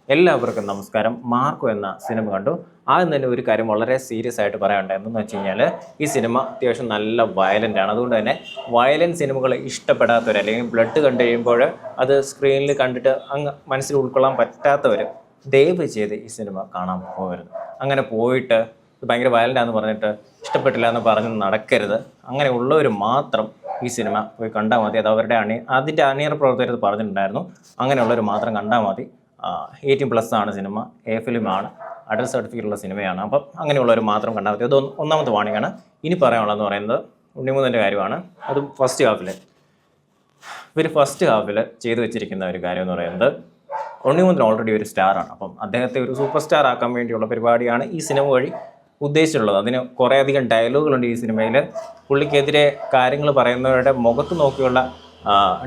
എല്ലാവർക്കും നമസ്കാരം. മാർക്കോ എന്ന സിനിമ കണ്ടു. ആദ്യം തന്നെ ഒരു കാര്യം വളരെ സീരിയസ് ആയിട്ട് പറയാനുണ്ട്. എന്തെന്ന് വെച്ച് കഴിഞ്ഞാൽ ഈ സിനിമ അത്യാവശ്യം നല്ല വയലൻ്റ് ആണ്. അതുകൊണ്ട് തന്നെ വയലൻറ്റ് സിനിമകൾ ഇഷ്ടപ്പെടാത്തവർ അല്ലെങ്കിൽ ബ്ലഡ് കണ്ടു കഴിയുമ്പോൾ അത് സ്ക്രീനിൽ കണ്ടിട്ട് അങ്ങ് മനസ്സിൽ ഉൾക്കൊള്ളാൻ പറ്റാത്തവർ ദയവ് ചെയ്ത് ഈ സിനിമ കാണാൻ പോകരുത്. അങ്ങനെ പോയിട്ട് ഭയങ്കര വയലൻ്റാന്ന് പറഞ്ഞിട്ട് ഇഷ്ടപ്പെട്ടില്ല എന്ന് പറഞ്ഞ് നടക്കരുത്. അങ്ങനെ ഉള്ളവർ മാത്രം ഈ സിനിമ പോയി കണ്ടാൽ മതി. അത് അവരുടെ അതിൻ്റെ അണിയറ പ്രവർത്തകർ പറഞ്ഞിട്ടുണ്ടായിരുന്നു. അങ്ങനെയുള്ളവർ മാത്രം കണ്ടാൽ മതി. 18+ ആണ് സിനിമ, ഫിലിമാണ്, അഡൽട്ട് സർട്ടിഫിക്കറ്റ് ഉള്ള സിനിമയാണ്. അപ്പം അങ്ങനെയുള്ളവർ മാത്രം കണ്ടാൽ മതി. അത് ഒന്നാമത്തെ വാണിങ്ങാണ്. ഇനി പറയാനുള്ളതെന്ന് പറയുന്നത് ഉണ്ണിമൂന്നിൻ്റെ കാര്യമാണ്. അതും ഫസ്റ്റ് ഹാഫിൽ ചെയ്തു വെച്ചിരിക്കുന്ന ഒരു കാര്യം എന്ന് പറയുന്നത് ഉണ്ണിമൂന്നിന് ഓൾറെഡി ഒരു സ്റ്റാറാണ്. അപ്പം അദ്ദേഹത്തെ ഒരു സൂപ്പർ സ്റ്റാർ ആക്കാൻ വേണ്ടിയുള്ള പരിപാടിയാണ് ഈ സിനിമ വഴി ഉദ്ദേശിച്ചുള്ളത്. അതിന് കുറേയധികം ഡയലോഗുകളുണ്ട് ഈ സിനിമയിൽ. പുള്ളിക്കെതിരെ കാര്യങ്ങൾ പറയുന്നവരുടെ മുഖത്ത് നോക്കിയുള്ള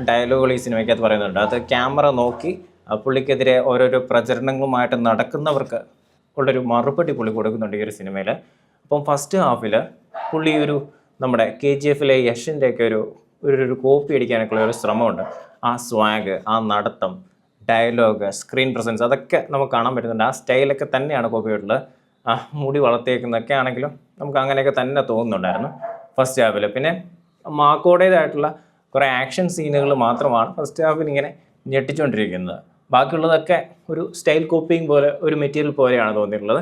ഡയലോഗുകൾ ഈ സിനിമയ്ക്കകത്ത് പറയുന്നുണ്ട്. അത് ക്യാമറ നോക്കി പുള്ളിക്കെതിരെ ഓരോരോ പ്രചരണങ്ങളുമായിട്ട് നടക്കുന്നവർക്ക് ഉള്ളൊരു മറുപടി പുള്ളി കൊടുക്കുന്നുണ്ട് ഈ ഒരു സിനിമയിൽ. അപ്പം ഫസ്റ്റ് ഹാഫിൽ പുള്ളി നമ്മുടെ KGF യഷിൻ്റെയൊക്കെ ഒരു കോപ്പി അടിക്കാനൊക്കെ ഒരു ശ്രമമുണ്ട്. ആ സ്വാഗ്, ആ നടത്തം, ഡയലോഗ്, സ്ക്രീൻ പ്രസൻസ് അതൊക്കെ നമുക്ക് കാണാൻ പറ്റുന്നുണ്ട്. ആ സ്റ്റൈലൊക്കെ തന്നെയാണ് കോപ്പി ആയിട്ടുള്ളത്. ആ മുടി വളർത്തിയേക്കുന്നതൊക്കെ ആണെങ്കിലും നമുക്ക് അങ്ങനെയൊക്കെ തന്നെ തോന്നുന്നുണ്ടായിരുന്നു ഫസ്റ്റ് ഹാഫിൽ. പിന്നെ മാർക്കോയുടേതായിട്ടുള്ള കുറേ ആക്ഷൻ സീനുകൾ മാത്രമാണ് ഫസ്റ്റ് ഹാഫിൽ ഇങ്ങനെ ഞെട്ടിച്ചുകൊണ്ടിരിക്കുന്നത്. ബാക്കിയുള്ളതൊക്കെ ഒരു സ്റ്റൈൽ കോപ്പിങ് പോലെ, ഒരു മെറ്റീരിയൽ പോലെയാണ് തോന്നിയിട്ടുള്ളത്.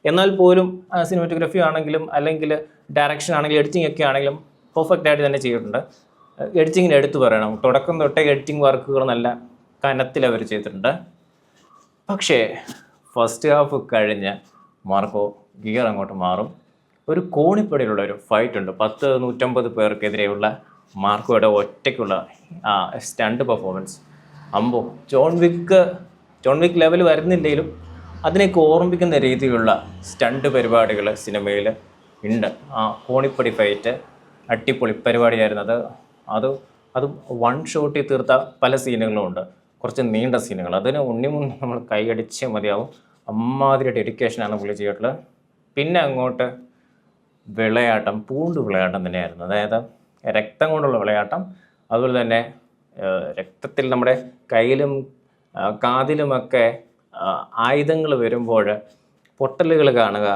എന്നാൽ പോലും സിനിമാറ്റോഗ്രഫി ആണെങ്കിലും അല്ലെങ്കിൽ ഡയറക്ഷൻ ആണെങ്കിലും എഡിറ്റിംഗ് ഒക്കെ ആണെങ്കിലും പെർഫെക്റ്റ് ആയിട്ട് തന്നെ ചെയ്തിട്ടുണ്ട്. എഡിറ്റിങ്ങിന് എടുത്തു പറയണം. തുടക്കം തൊട്ടേ എഡിറ്റിംഗ് വർക്കുകൾ നല്ല കനത്തിൽ അവർ ചെയ്തിട്ടുണ്ട്. പക്ഷേ ഫസ്റ്റ് ഹാഫ് കഴിഞ്ഞ് മാർക്കോ ഗിയർ അങ്ങോട്ട് മാറും. ഒരു കോണിപ്പടിയിലുള്ള ഒരു ഫൈറ്റ് ഉണ്ട്. 150 പേർക്കെതിരെയുള്ള മാർക്കോയുടെ ഒറ്റയ്ക്കുള്ള stunt performance. John Wick level വരുന്നില്ലെങ്കിലും അതിനെയൊക്കെ ഓർമ്മിപ്പിക്കുന്ന രീതിയിലുള്ള സ്റ്റണ്ട് പരിപാടികൾ സിനിമയിൽ ഉണ്ട്. ആ കോണിപ്പടി ഫൈറ്റ് അടിപൊളി പരിപാടിയായിരുന്നു. അത് വൺ ഷോട്ടിൽ തീർത്ത പല സീനുകളും ഉണ്ട്. കുറച്ച് നീണ്ട സീനുകൾ. അതിന് ഉണ്ണിമൂന്ന് നമ്മൾ കൈയടിച്ചേ മതിയാവും. അമ്മാതിരി ഡെഡിക്കേഷനാണ് പുള്ളി ചെയ്തിട്ടുള്ളത്. പിന്നെ അങ്ങോട്ട് വിളയാട്ടം, വിളയാട്ടം തന്നെയായിരുന്നു. അതായത് രക്തം കൊണ്ടുള്ള വിളയാട്ടം. അതുപോലെ തന്നെ രക്തത്തിൽ നമ്മുടെ കയ്യിലും കാതിലുമൊക്കെ ആയുധങ്ങൾ വരുമ്പോൾ പൊട്ടലുകൾ കാണുക,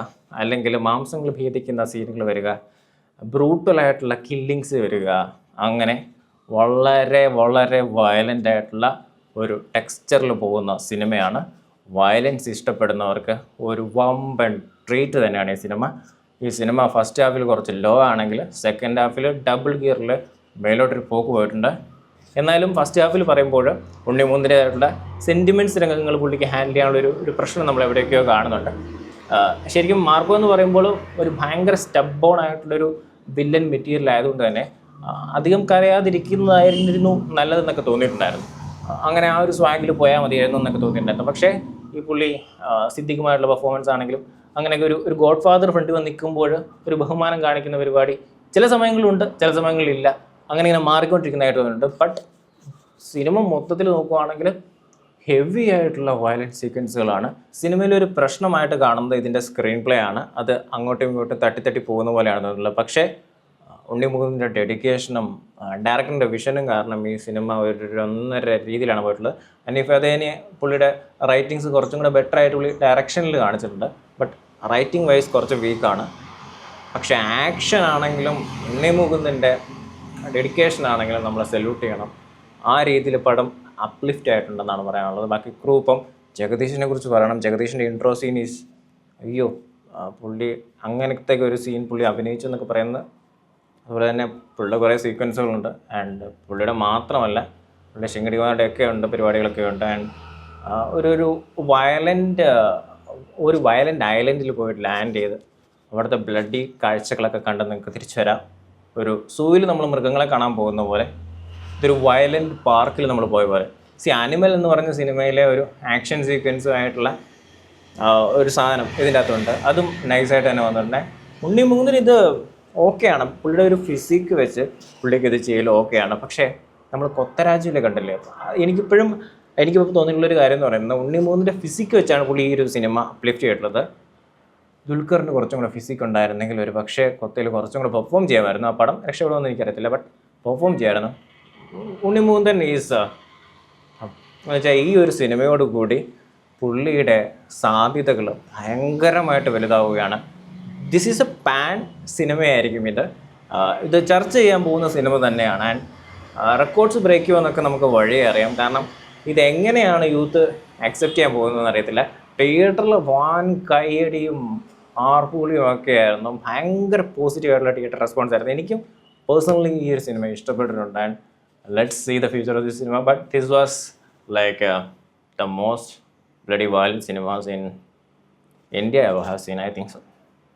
അല്ലെങ്കിൽ മാംസങ്ങൾ ഭേദിക്കുന്ന സീനുകൾ വരിക, ബ്രൂട്ടലായിട്ടുള്ള കില്ലിങ്സ് വരിക. അങ്ങനെ വളരെ വളരെ വയലൻ്റ് ആയിട്ടുള്ള ഒരു ടെക്സ്ചറിൽ പോകുന്ന സിനിമയാണ്. വയലൻസ് ഇഷ്ടപ്പെടുന്നവർക്ക് ഒരു വമ്പൻ ട്രീറ്റ് തന്നെയാണ് ഈ സിനിമ. ഫസ്റ്റ് ഹാഫിൽ കുറച്ച് ലോ ആണെങ്കിൽ സെക്കൻഡ് ഹാഫിൽ ഡബിൾ ഗിയറിൽ മേലോട്ടൊരു പോക്ക് പോയിട്ടുണ്ട്. എന്നാലും ഫസ്റ്റ് ഹാഫിൽ പറയുമ്പോൾ ഉണ്ണിമൂന്നിൻ്റെതായിട്ടുള്ള സെൻറ്റിമെൻറ്റ്സ് രംഗങ്ങൾ പുള്ളിക്ക് ഹാൻഡിൽ ചെയ്യാനുള്ള ഒരു പ്രശ്നം നമ്മൾ എവിടെയൊക്കെയോ കാണുന്നുണ്ട്. ശരിക്കും മാർക്കോ എന്ന് പറയുമ്പോൾ ഒരു ഭയങ്കര സ്റ്റബ്ബോൺ ആയിട്ടുള്ളൊരു വില്ലൻ മെറ്റീരിയൽ ആയതുകൊണ്ട് തന്നെ അധികം കരയാതിരിക്കുന്നതായിരുന്നു നല്ലതെന്നൊക്കെ തോന്നിയിട്ടുണ്ടായിരുന്നു. അങ്ങനെ ആ ഒരു സ്വാഗിൽ പോയാൽ മതിയായിരുന്നു എന്നൊക്കെ തോന്നിയിട്ടുണ്ടായിരുന്നു. പക്ഷേ ഈ പുള്ളി സിദ്ദിഖുമായിട്ടുള്ള പെർഫോമൻസ് ആണെങ്കിലും അങ്ങനെയൊക്കെ ഒരു ഗോഡ് ഫാദർ ഫ്രണ്ട് വന്ന് നിൽക്കുമ്പോൾ ഒരു ബഹുമാനം കാണിക്കുന്ന പരിപാടി ചില സമയങ്ങളിലുണ്ട്, ചില സമയങ്ങളിലില്ല. അങ്ങനെ ഇങ്ങനെ മാറിക്കൊണ്ടിരിക്കുന്നതായിട്ട് തോന്നുന്നുണ്ട്. ബട്ട് സിനിമ മൊത്തത്തിൽ നോക്കുവാണെങ്കിൽ ഹെവി ആയിട്ടുള്ള വയലൻറ്റ് സീക്വൻസുകളാണ്. സിനിമയിലൊരു പ്രശ്നമായിട്ട് കാണുന്നത് ഇതിൻ്റെ സ്ക്രീൻ പ്ലേ ആണ്. അത് അങ്ങോട്ടും ഇങ്ങോട്ടും തട്ടി പോകുന്ന പോലെയാണ് തോന്നുന്നത്. പക്ഷേ ഉണ്ണിമൂന്നിൻ്റെ ഡെഡിക്കേഷനും ഡയറക്ടറിൻ്റെ വിഷനും കാരണം ഈ സിനിമ ഒരു ഒന്നര രീതിയിലാണ് പോയിട്ടുള്ളത്. അനീഫ് അദേനി പുള്ളിയുടെ റൈറ്റിങ്സ് കുറച്ചും കൂടെ ബെറ്റർ ആയിട്ട് പുള്ളി ഡയറക്ഷനിൽ കാണിച്ചിട്ടുണ്ട്. ബട്ട് റൈറ്റിംഗ് വൈസ് കുറച്ച് വീക്കാണ്. പക്ഷേ ആക്ഷൻ ആണെങ്കിലും ഉണ്ണിമൂന്നിൻ്റെ ഡെഡിക്കേഷൻ ആണെങ്കിലും നമ്മൾ സല്യൂട്ട് ചെയ്യണം. ആ രീതിയിൽ പടം അപ്ലിഫ്റ്റ് ആയിട്ടുണ്ടെന്നാണ് പറയാനുള്ളത്. ബാക്കി ക്രൂ, ഇപ്പം ജഗദീഷിനെ കുറിച്ച് പറയണം. ജഗദീഷിൻ്റെ ഇൻട്രോ സീൻ പുള്ളി അങ്ങനത്തെ ഒരു സീൻ പുള്ളി അഭിനയിച്ചു എന്നൊക്കെ പറയുന്നത്. അതുപോലെ തന്നെ പുള്ളിയുടെ കുറേ സീക്വൻസുകളുണ്ട്. ആൻഡ് പുള്ളിയുടെ മാത്രമല്ല, പുള്ളിയുടെ ശിങ്കടിമാരുടെയൊക്കെ ഉണ്ട്, പരിപാടികളൊക്കെ ഉണ്ട്. ആൻഡ് ഒരു വയലൻ്റ് ഐലൻഡിൽ പോയിട്ട് ലാൻഡ് ചെയ്ത് അവിടുത്തെ ബ്ലഡി കാഴ്ചകളൊക്കെ കണ്ട് നിങ്ങൾക്ക് തിരിച്ചു വരാം. ഒരു സൂവിൽ നമ്മൾ മൃഗങ്ങളെ കാണാൻ പോകുന്ന പോലെ, ഇതൊരു വയലൻ്റ് പാർക്കിൽ നമ്മൾ പോയ പോലെ. ആനിമൽ എന്ന് പറഞ്ഞ സിനിമയിലെ ഒരു ആക്ഷൻ സീക്വൻസും ആയിട്ടുള്ള ഒരു സാധനം ഇതിൻ്റെ അകത്തുണ്ട്. അതും നൈസായിട്ട് തന്നെ വന്നിട്ടുണ്ട്. ഉണ്ണിമൂന്നിന് ഇത് ഓക്കെയാണ്. പുള്ളിയുടെ ഒരു ഫിസിക്ക് വെച്ച് പുള്ളിക്ക് ഇത് ചെയ്യലും ഓക്കെയാണ്. പക്ഷേ നമ്മൾ കൊത്തരാജുവിലെ കണ്ടില്ലേ, എനിക്കിപ്പോൾ തോന്നിയിട്ടുള്ളൊരു കാര്യം എന്ന് പറയുന്നത് ഉണ്ണിമൂന്നിൻ്റെ ഫിസിക്ക് വെച്ചാണ് പുള്ളി ഈ ഒരു സിനിമ അപ്ലിഫ്റ്റ് ചെയ്തിട്ടുള്ളത്. ദുൽഖറിന് കുറച്ചും കൂടെ ഫിസിക്ക് ഉണ്ടായിരുന്നെങ്കിൽ ഒരു പക്ഷേ കൊത്തയിൽ കുറച്ചും കൂടെ പെർഫോം ചെയ്യാമായിരുന്നു. ആ പടം രക്ഷപ്പെടുമെന്ന് എനിക്കറിയത്തില്ല, ബട്ട് പെർഫോം ചെയ്യാമായിരുന്നു. ഉണ്ണിമൂന്തൻ ഈസ് എന്ന് വെച്ചാൽ ഈ ഒരു സിനിമയോട് കൂടി പുള്ളിയുടെ സാധ്യതകൾ ഭയങ്കരമായിട്ട് വലുതാവുകയാണ്. ദിസ് ഈസ് എ പാൻ സിനിമയായിരിക്കും ഇത് ചർച്ച ചെയ്യാൻ പോകുന്ന സിനിമ തന്നെയാണ്. ആൻഡ് റെക്കോർഡ്സ് ബ്രേക്ക് ചെയ്യുമെന്നൊക്കെ നമുക്ക് വഴിയേ അറിയാം. കാരണം ഇതെങ്ങനെയാണ് യൂത്ത് അക്സെപ്റ്റ് ചെയ്യാൻ പോകുന്നതെന്ന് അറിയത്തില്ല. തിയേറ്ററിൽ വാൻ കയ്യടിയും ആർപ്പുളിയും ഒക്കെ ആയിരുന്നു. ഭയങ്കര പോസിറ്റീവായിട്ടുള്ള തിയേറ്റർ റെസ്പോൺസ് ആയിരുന്നു. എനിക്കും പേഴ്സണലി ഈ ഒരു സിനിമ ഇഷ്ടപ്പെട്ടിട്ടുണ്ട്. And let's see the future of this cinema. But this was like the most bloody violent cinemas in India I have seen, I think so.